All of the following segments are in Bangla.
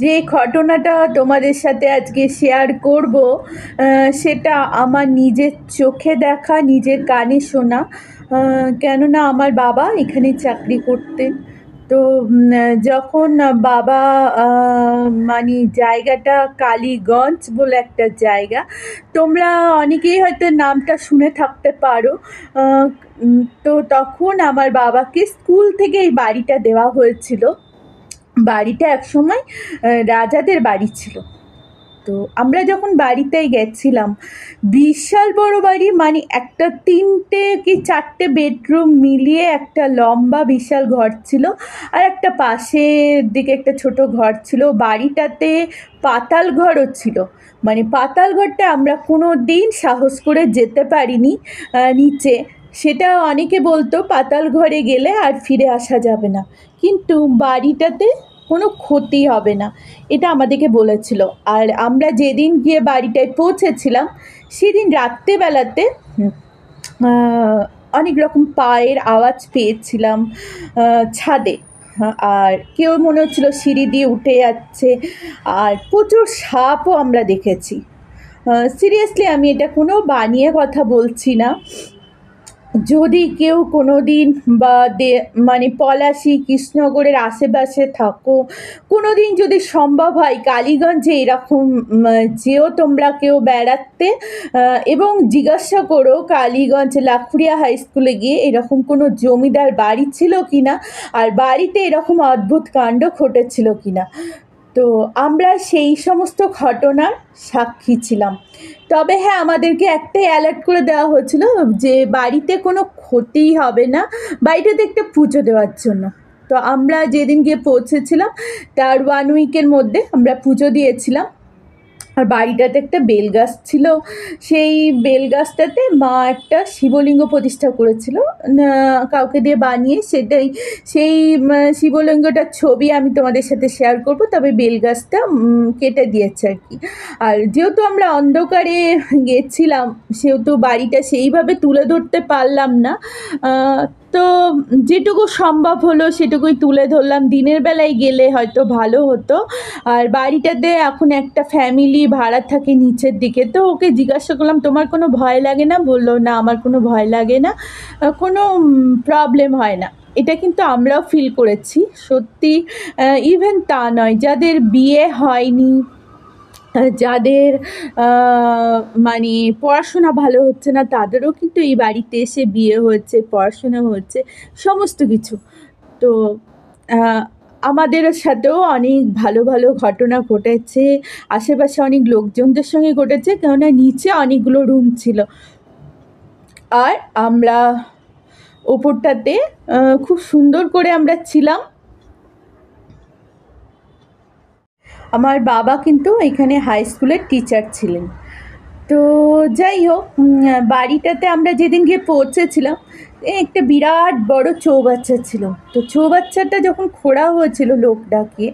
যে ঘটনাটা তোমাদের সাথে আজকে শেয়ার করব, সেটা আমার নিজের চোখে দেখা, নিজের কানে শোনা। কেননা আমার বাবা এখানে চাকরি করতেন। তো যখন বাবা মানে জায়গাটা কালীগঞ্জ বলে একটা জায়গা, তোমরা অনেকেই হয়তো নামটা শুনে থাকতে পারো। তো তখন আমার বাবাকে স্কুল থেকে এই বাড়িটা দেওয়া হয়েছিল। বাড়িটা একসময় রাজাদের বাড়ি ছিল। তো আমরা যখন বাড়িতে গেছিলাম, বিশাল বড় বাড়ি, মানে একটা ৩টে কি ৪টে বেডরুম মিলিয়ে একটা লম্বা বিশাল ঘর ছিল, আর একটা পাশের দিকে একটা ছোট ঘর ছিল। বাড়িটাতে পাতাল ঘরও ছিল। মানে পাতাল ঘরটা আমরা কোনো দিন সাহস করে যেতে পারিনি নিচে। সেটা অনেকে বলতো পাতাল ঘরে গেলে আর ফিরে আসা যাবে না, কিন্তু বাড়িটাতে কোনো ক্ষতি হবে না, এটা আমাদেরকে বলেছিল। আর আমরা যেদিন গিয়ে বাড়িটায় পৌঁছেছিলাম, সেদিন রাত্রেবেলাতে অনেক রকম পায়ের আওয়াজ পেয়েছিলাম ছাদে। আর কেউ মনে হচ্ছিলো সিঁড়ি দিয়ে উঠে যাচ্ছে, আর প্রচুর সাপও আমরা দেখেছি। সিরিয়াসলি আমি এটা কোনো বানিয়ে কথা বলছি না। যদি কেউ কোনো দিন বা মানে পলাশী কৃষ্ণনগরের আশেপাশে থাকো, কোনো দিন যদি সম্ভব হয় কালীগঞ্জে এরকম যেও তোমরা কেউ বেড়াতে, এবং জিজ্ঞাসা করো কালীগঞ্জ লাখুরিয়া হাই স্কুলে গিয়ে এরকম কোনো জমিদার বাড়ি ছিল কি না, আর বাড়িতে এরকম অদ্ভুত কাণ্ড ঘটেছিল কি না। তো আমরা সেই সমস্ত ঘটনার সাক্ষী ছিলাম। তবে হ্যাঁ, আমাদেরকে একটাই অ্যালার্ট করে দেওয়া হয়েছিল যে বাড়িতে কোনো ক্ষতিই হবে না, বাড়িটাতে একটা পুজো দেওয়ার জন্য। তো আমরা যেদিন গিয়ে পৌঁছেছিলাম, তার 1 উইকের মধ্যে আমরা পুজো দিয়েছিলাম। আর বাড়িটাতে একটা বেল গাছ ছিল, সেই বেল গাছটাতে মা একটা শিবলিঙ্গ প্রতিষ্ঠা করেছিল, কাউকে দিয়ে বানিয়ে। সেই শিবলিঙ্গটার ছবি আমি তোমাদের সাথে শেয়ার করব, তবে বেল গাছটা কেটে দিয়েছে আর কি। আর যেহেতু আমরা অন্ধকারে গেছিলাম, সেহেতু বাড়িটা সেইভাবে তুলে ধরতে পারলাম না। তো যেটুকু সম্ভব হলো সেটুকুই তুলে ধরলাম। দিনের বেলায় গেলে হয়তো ভালো হতো। আর বাড়িটাতে এখন একটা ফ্যামিলি ভাড়া থাকে নিচের দিকে। তো ওকে জিজ্ঞাসা করলাম, তোমার কোনো ভয় লাগে না? বললো, না আমার কোনো ভয় লাগে না, কোনো প্রবলেম হয় না। এটা কিন্তু আমরাও ফিল করেছি সত্যি। ইভেন তা নয়, যাদের বিয়ে হয়নি, যাদের মানে পড়াশোনা ভালো হচ্ছে না, তাদেরও কিন্তু এই বাড়িতে এসে বিয়ে হয়েছে, পড়াশোনা হচ্ছে, সমস্ত কিছু। তো আমাদের সাথেও অনেক ভালো ভালো ঘটনা ঘটেছে, আশেপাশে অনেক লোকজনদের সঙ্গে ঘটেছে, কেননা নিচে অনেকগুলো রুম ছিল। আর আমরা ওপরটাতে খুব সুন্দর করে আমরা ছিলাম। আমার বাবা কিন্তু এখানে হাই স্কুলের টিচার ছিলেন। তো যাই হোক, বাড়িটাতে আমরা যেদিন গিয়ে পৌঁছেছিলাম, একটা বিরাট বড় চৌবাচ্চা ছিল। তো চৌবাচ্চাটা যখন খোঁড়া হয়েছিল লোক ডাকিয়ে,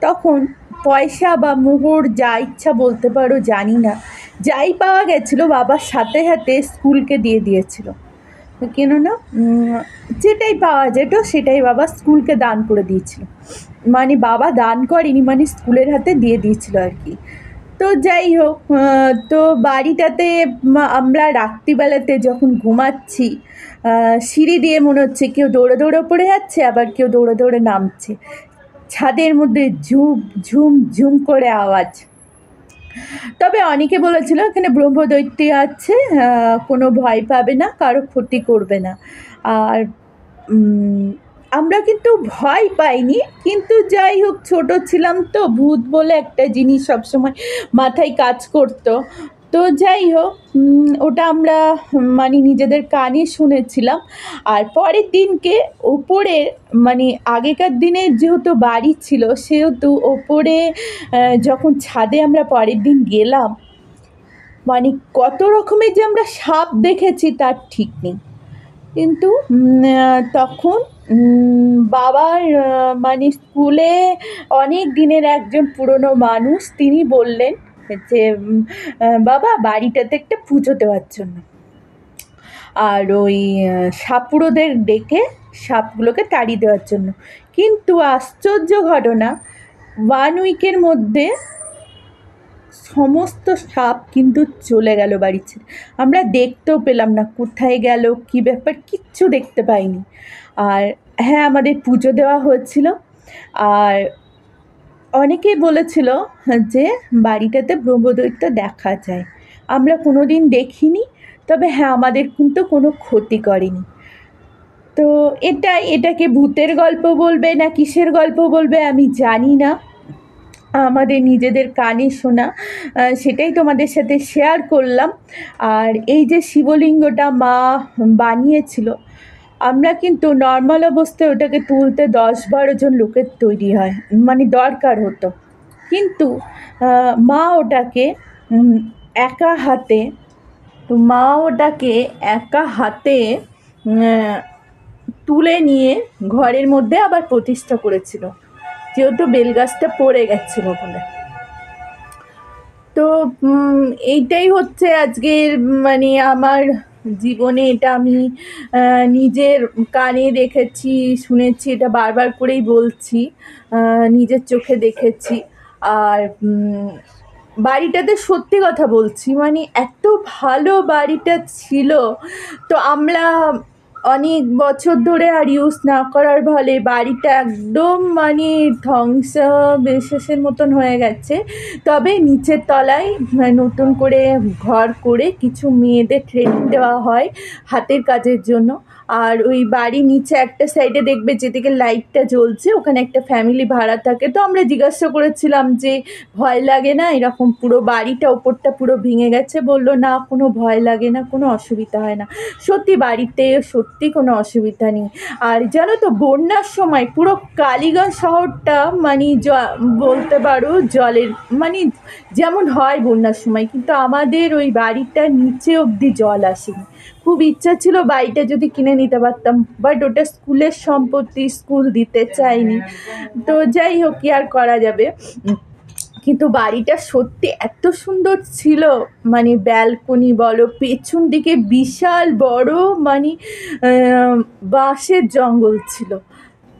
তখন পয়সা বা মোহর যা ইচ্ছা বলতে পারো জানি না, যাই পাওয়া গেছিলো বাবার সাথে সাথে স্কুলকে দিয়ে দিয়েছিল। কেননা যেটাই পাওয়া যেত সেটাই বাবা স্কুলকে দান করে দিয়েছিল। মানে বাবা দান করেনি, মানে স্কুলের হাতে দিয়ে দিয়েছিল আর কি। তো যাই হোক, তো বাড়িটাতে আমরা রাত্রিবেলাতে যখন ঘুমাচ্ছি, সিঁড়ি দিয়ে মনে হচ্ছে কেউ দৌড়ে দৌড়ে পড়ে যাচ্ছে, আবার কেউ দৌড়ে দৌড়ে নামছে। ছাদের মধ্যে ঝুম ঝুম ঝুম করে আওয়াজ। তবে অনেকে বলেছিল এখানে ব্রহ্মদৈত্য আছে, কোনো ভয় পাবে না, কারো ক্ষতি করবে না। আর আমরা কিন্তু ভয় পাইনি, কিন্তু যাই হোক ছোট ছিলাম তো, ভূত বলে একটা জিনিস সবসময় মাথায় কাজ করতো। তো যাই হোক, ওটা আমরা মানে নিজেদের কানে শুনেছিলাম। আর পরের দিনকে ওপরে, মানে আগেকার দিনে যেহেতু বাড়ি ছিল, সেহেতু ওপরে যখন ছাদে আমরা পরের দিন গেলাম, মানে কত রকমের যে আমরা সাপ দেখেছি তার ঠিক নেই। কিন্তু তখন বাবার মানে স্কুলে অনেক দিনের একজন পুরনো মানুষ, তিনি বললেন যে বাবা বাড়িটাতে একটা পুজো দেওয়ার জন্য। আর ওই সাপুড়োদের ডেকে সাপগুলোকে তাড়িয়ে দেওয়ার জন্য। কিন্তু আশ্চর্য ঘটনা, 1 উইকের মধ্যে সমস্ত সাপ কিন্তু চলে গেল বাড়ি ছেড়ে। আমরা দেখতেও পেলাম না কোথায় গেল, কী ব্যাপার, কিচ্ছু দেখতে পাইনি। আর হ্যাঁ, আমাদের পুজো দেওয়া হয়েছিল। আর অনেকেই বলেছিল যে বাড়িটাতে ব্রহ্মদৈত্য দেখা যায়। আমরা কোনো দিন দেখিনি, তবে হ্যাঁ, আমাদের কিন্তু কোনো ক্ষতি করেনি। তো এটাকে ভূতের গল্প বলবে না কিসের গল্প বলবে আমি জানি না, আমাদের নিজেদের কানে শোনা, সেটাই তোমাদের সাথে শেয়ার করলাম। আর এই যে শিবলিঙ্গটা মা বানিয়েছিল, আমরা কিন্তু নর্মাল অবস্থায় ওটাকে তুলতে 10-12 জন লোকের তৈরি হয়, মানে দরকার হতো। কিন্তু মা ওটাকে একা হাতে তুলে নিয়ে ঘরের মধ্যে আবার প্রতিষ্ঠা করেছিল, যেহেতু বেলগাছটা পড়ে গেছিলো বলে। তো এইটাই হচ্ছে আজকের মানে আমার জীবনে, এটা আমি নিজের কানে দেখেছি, শুনেছি, এটা বারবার করেই বলছি, নিজের চোখে দেখেছি। আর বাড়িটাতে সত্যি কথা বলছি, মানে এত ভালো বাড়িটা ছিল। তো আমরা অনেক বছর ধরে আর ইউজ না করার ফলে বাড়িটা একদম মানে ধ্বংসাবশেষের মতন হয়ে গেছে। তবে নিচের তলায় নতুন করে ঘর করে কিছু মেয়েদের ট্রেনিং দেওয়া হয় হাতের কাজের জন্য। আর ওই বাড়ির নিচে একটা সাইডে দেখবে যেদিকে লাইটটা জ্বলছে, ওখানে একটা ফ্যামিলি ভাড়া থাকে। তো আমরা জিজ্ঞাসা করেছিলাম যে ভয় লাগে না, এরকম পুরো বাড়িটা ওপরটা পুরো ভেঙে গেছে? বললো না, কোনো ভয় লাগে না, কোনো অসুবিধা হয় না। সত্যি বাড়িতে সত্যি কোনো অসুবিধা নেই। আর জানো তো, বন্যার সময় পুরো কালীগঞ্জ শহরটা মানে বলতে পারো জলের, মানে যেমন হয় বন্যার সময়, কিন্তু আমাদের ওই বাড়িটার নিচে অবধি জল আসেনি। খুব ইচ্ছা ছিল বাড়িটা যদি কিনে নিতে পারতাম, বাট ওটা স্কুলের সম্পত্তি, স্কুল দিতে চায়নি। তো যাই হোক, কি আর করা যাবে। কিন্তু বাড়িটা সত্যি এত সুন্দর ছিল, মানে ব্যালকনি বলো, পেছন দিকে বিশাল বড় মানে বাঁশের জঙ্গল ছিল।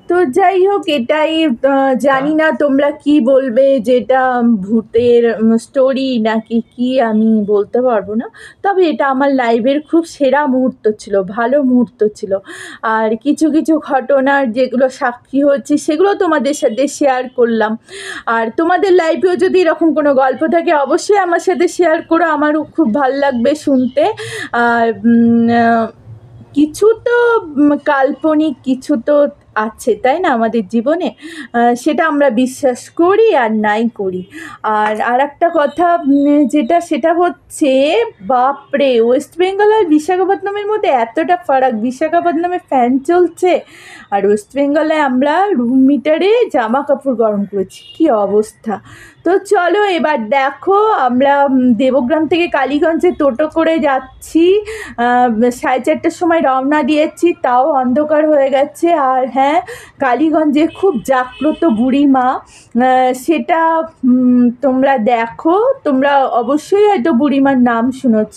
তো যাই হোক, এটাই জানি না তোমরা কি বলবে, যেটা ভূতের স্টোরি নাকি কি আমি বলতে পারবো না। তবে এটা আমার লাইফের খুব সেরা মুহূর্ত ছিল, ভালো মুহূর্ত ছিল। আর কিছু কিছু ঘটনার যেগুলো সাক্ষী হচ্ছে সেগুলো তোমাদের সাথে শেয়ার করলাম। আর তোমাদের লাইফেও যদি এরকম কোনো গল্প থাকে অবশ্যই আমার সাথে শেয়ার করো, আমারও খুব ভালো লাগবে শুনতে। আর কিছু তো কাল্পনিক কিছু তো আছে, তাই না, আমাদের জীবনে, সেটা আমরা বিশ্বাস করি আর নাই করি। আর একটা কথা সেটা হচ্ছে, বাপরে, ওয়েস্ট বেঙ্গল আর বিশাখাপত্তনমের মধ্যে এতটা ফারাক। বিশাখাপত্তনমে ফ্যান চলছে, আর ওয়েস্ট বেঙ্গলে আমরা রুম মিটারে জামা কাপড় গরম করেছি, কী অবস্থা। তো চলো এবার দেখো, আমরা দেবগ্রাম থেকে কালীগঞ্জে টোটো করে যাচ্ছি, 4:30টার সময় রওনা দিয়েছি, তাও অন্ধকার হয়ে গেছে। আর হ্যাঁ, কালীগঞ্জে খুব জাগ্রত বুড়ি মা, সেটা তোমরা দেখো, তোমরা অবশ্যই হয়তো বুড়িমার নাম শুনেছ।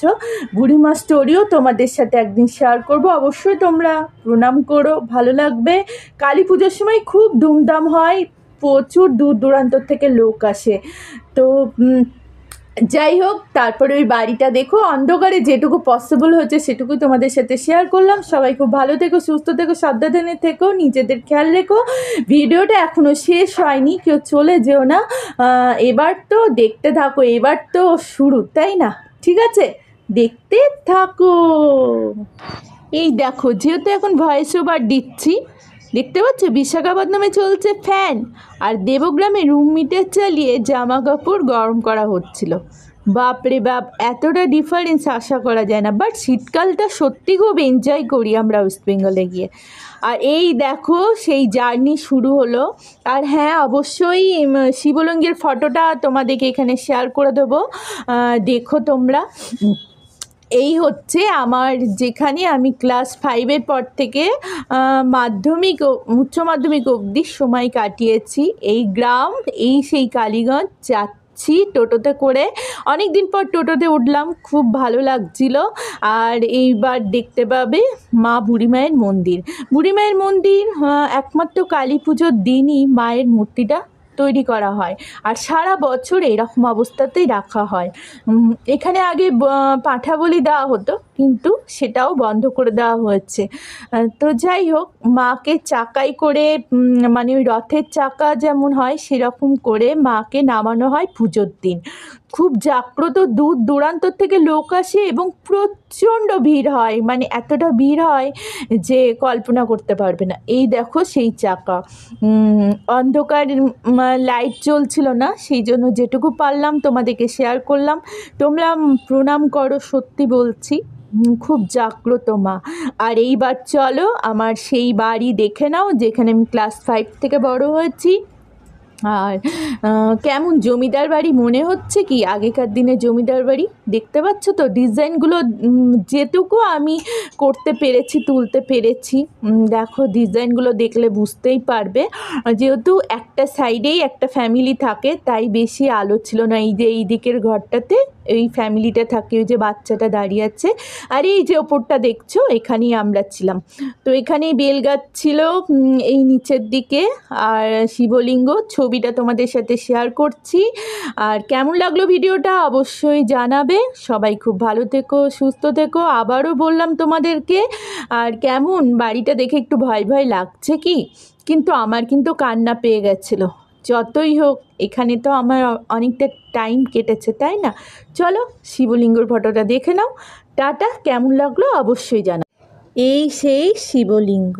বুড়িমার স্টোরিও তোমাদের সাথে একদিন শেয়ার করব, অবশ্যই তোমরা প্রণাম করো, ভালো লাগবে। কালী পুজোর সময় খুব ধুমধাম হয়, প্রচুর দূর দূরান্ত থেকে লোক আসে। তো যাই হোক, তারপরে ওই বাড়িটা দেখো, অন্ধকারে যেটুকু পসিবল হচ্ছে সেটুকুই তোমাদের সাথে শেয়ার করলাম। সবাই খুব ভালো থেকো, সুস্থ থেকো, সাবধানে থেকো, নিজেদের খেয়াল রেখো। ভিডিওটা এখনও শেষ হয়নি, কেউ চলে যেও না, এবার তো দেখতে থাকো, এবার তো শুরু, তাই না? ঠিক আছে, দেখতে থাকো। এই দেখো, যেহেতু এখন ভয়েস ওভার দিচ্ছি, দেখতে পাচ্ছ বিশাখাপত্তনমে চলছে ফ্যান, আর দেবগ্রামে রুম মিটার চালিয়ে জামা কাপড় গরম করা হচ্ছিল। বাপরে বাপ, এতটা ডিফারেন্স আশা করা যায় না। বাট শীতকালটা সত্যি খুব এনজয় করি আমরা ওয়েস্ট বেঙ্গলে গিয়ে। আর এই দেখো, সেই জার্নি শুরু হলো। আর হ্যাঁ, অবশ্যই শিবলিঙ্গের ফটোটা তোমাদেরকে এখানে শেয়ার করে দেবো, দেখো তোমরা। এই হচ্ছে আমার, যেখানে আমি ক্লাস 5-এর পর থেকে মাধ্যমিক ও উচ্চ মাধ্যমিক অবধি সময় কাটিয়েছি। এই গ্রাম, এই সেই কালীগঞ্জ যাচ্ছি টোটোতে করে। অনেক দিন পর টোটোতে উঠলাম, খুব ভালো লাগছিল। আর এইবার দেখতে পাবে মা বুড়িমায়ের মন্দির। বুড়িমায়ের মন্দির একমাত্র কালী পুজোর দিনই মায়ের মূর্তিটা তৈরি করা হয়, আর সারা বছর এরকম অবস্থাতেই রাখা হয়। এখানে আগে পাঁঠা বলি দেওয়া হতো, কিন্তু সেটাও বন্ধ করে দেওয়া হয়েছে। তো যাই হোক, মাকে চাকায় করে মানে ওই রথের চাকা যেমন হয় সেরকম করে মাকে নামানো হয় পুজোর দিন। খুব জাগ্রত, দূর দূরান্তর থেকে লোক আসে এবং প্রচণ্ড ভিড় হয়, মানে এতটা ভিড় হয় যে কল্পনা করতে পারবে না। এই দেখো সেই চাকা, অন্ধকার, লাইট জ্বলছিল না, সেই জন্য যেটুকু পারলাম তোমাদেরকে শেয়ার করলাম। তোমরা প্রণাম করো, সত্যি বলছি, খুব জাগ্রত মা। আর এইবার চলো আমার সেই বাড়ি দেখে নাও যেখানে আমি ক্লাস 5 থেকে বড় হয়েছি। আর কেমন জমিদার বাড়ি মনে হচ্ছে কি আগেকার দিনে জমিদার বাড়ি? দেখতে পাচ্ছ তো ডিজাইনগুলো, যেটুকু আমি করতে পেরেছি, তুলতে পেরেছি। দেখো ডিজাইনগুলো দেখলে বুঝতেই পারবে। যেহেতু একটা সাইডেই একটা ফ্যামিলি থাকে, তাই বেশি আলো ছিল না। এই যে এই দিকের ঘরটাতে এই ফ্যামিলিটা থাকে, ওই যে বাচ্চাটা দাঁড়িয়ে আছে, আর এই যে ওপরটা দেখছো এখানেই আমরা ছিলাম। তো এখানেই বেলগাছ ছিল এই নিচের দিকে, আর শিবলিঙ্গ। ছবিটা তোমাদের সাথে শেয়ার করছি। আর কেমন লাগলো ভিডিওটা অবশ্যই জানাবে। সবাই খুব ভালো থেকো, সুস্থ থেকো, আবারও বললাম তোমাদেরকে। আর কেমন বাড়িটা দেখে একটু ভয় ভয় লাগছে কি, কিন্তু আমার কিন্তু কান্না পেয়ে গেছিলো। যতই হোক এখানে তো আমার অনেকটা টাইম কেটেছে, তাই না? চলো শিবলিঙ্গর ফটোটা দেখে নাও। টাটা, কেমন লাগলো অবশ্যই জানাও। এই সেই শিবলিঙ্গ।